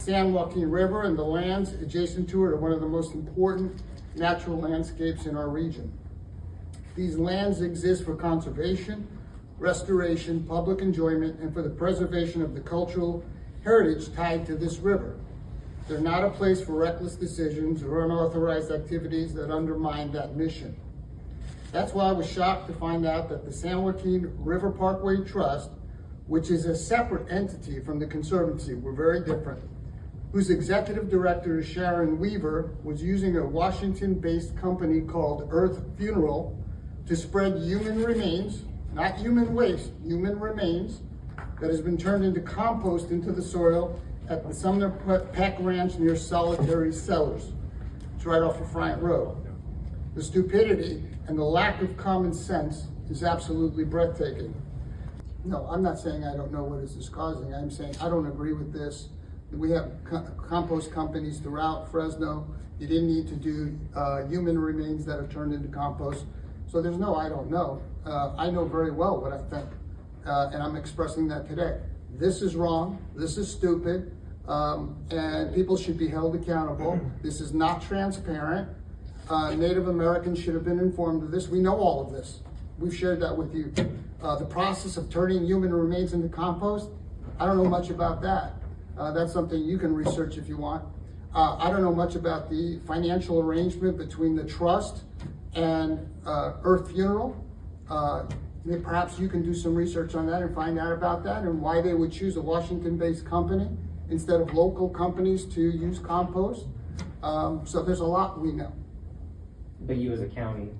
San Joaquin River and the lands adjacent to it are one of the most important natural landscapes in our region. These lands exist for conservation, restoration, public enjoyment, and for the preservation of the cultural heritage tied to this river. They're not a place for reckless decisions or unauthorized activities that undermine that mission. That's why I was shocked to find out that the San Joaquin River Parkway Trust, which is a separate entity from the Conservancy, we're very different, whose executive director is Sharon Weaver, was using a Washington-based company called Earth Funeral to spread human remains, not human waste, human remains, that has been turned into compost into the soil at the Sumner Peck Ranch near Solitary Cellars. It's right off of Bryant Road. The stupidity and the lack of common sense is absolutely breathtaking. No, I'm not saying I don't know what this is causing. I'm saying I don't agree with this. We have compost companies throughout Fresno. You didn't need to do human remains that are turned into compost. So there's no I don't know. I know very well what I think, and I'm expressing that today. This is wrong, this is stupid, and people should be held accountable. This is not transparent. Native Americans should have been informed of this. We know all of this. We've shared that with you. The process of turning human remains into compost, I don't know much about that. That's something you can research if you want. I don't know much about the financial arrangement between the trust and Earth Funeral. Perhaps you can do some research on that and find out about that and why they would choose a Washington-based company instead of local companies to use compost. So there's a lot we know. But you as a county,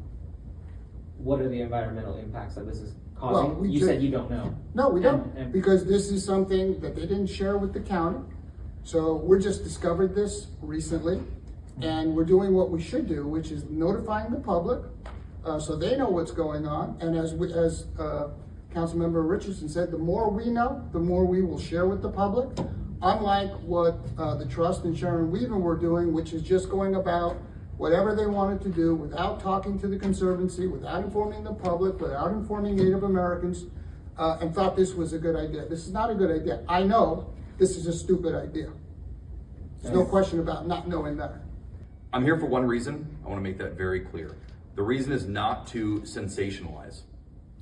what are the environmental impacts that this is causing? Well, you said you don't know. No, we don't, because this is something that they didn't share with the county. So we're just discovered this recently, and we're doing what we should do, which is notifying the public so they know what's going on. And as Councilmember Richardson said, the more we know, the more we will share with the public. Unlike what the Trust and Sharon Weaver were doing, which is just going about whatever they wanted to do without talking to the Conservancy, without informing the public, without informing Native Americans, and thought this was a good idea. This is not a good idea. I know this is a stupid idea. There's no question about not knowing that. I'm here for one reason. I want to make that very clear. The reason is not to sensationalize.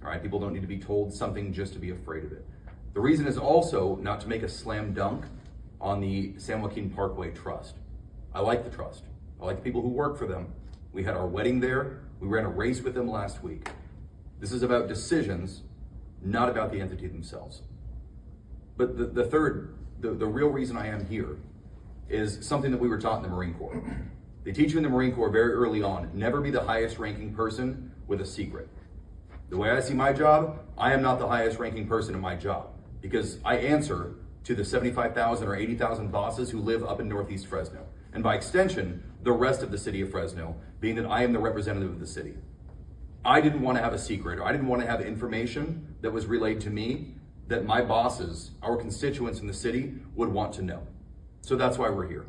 All right, people don't need to be told something just to be afraid of it. The reason is also not to make a slam dunk on the San Joaquin Parkway Trust. I like the trust. I like the people who work for them. We had our wedding there. We ran a race with them last week. This is about decisions, not about the entity themselves. But the real reason I am here is something that we were taught in the Marine Corps. They teach you in the Marine Corps very early on, never be the highest ranking person with a secret. The way I see my job, I am not the highest ranking person in my job because I answer to the 75,000 or 80,000 bosses who live up in Northeast Fresno. And by extension, the rest of the city of Fresno, being that I am the representative of the city. I didn't want to have a secret, or I didn't want to have information that was relayed to me that my bosses, our constituents in the city, would want to know. So that's why we're here.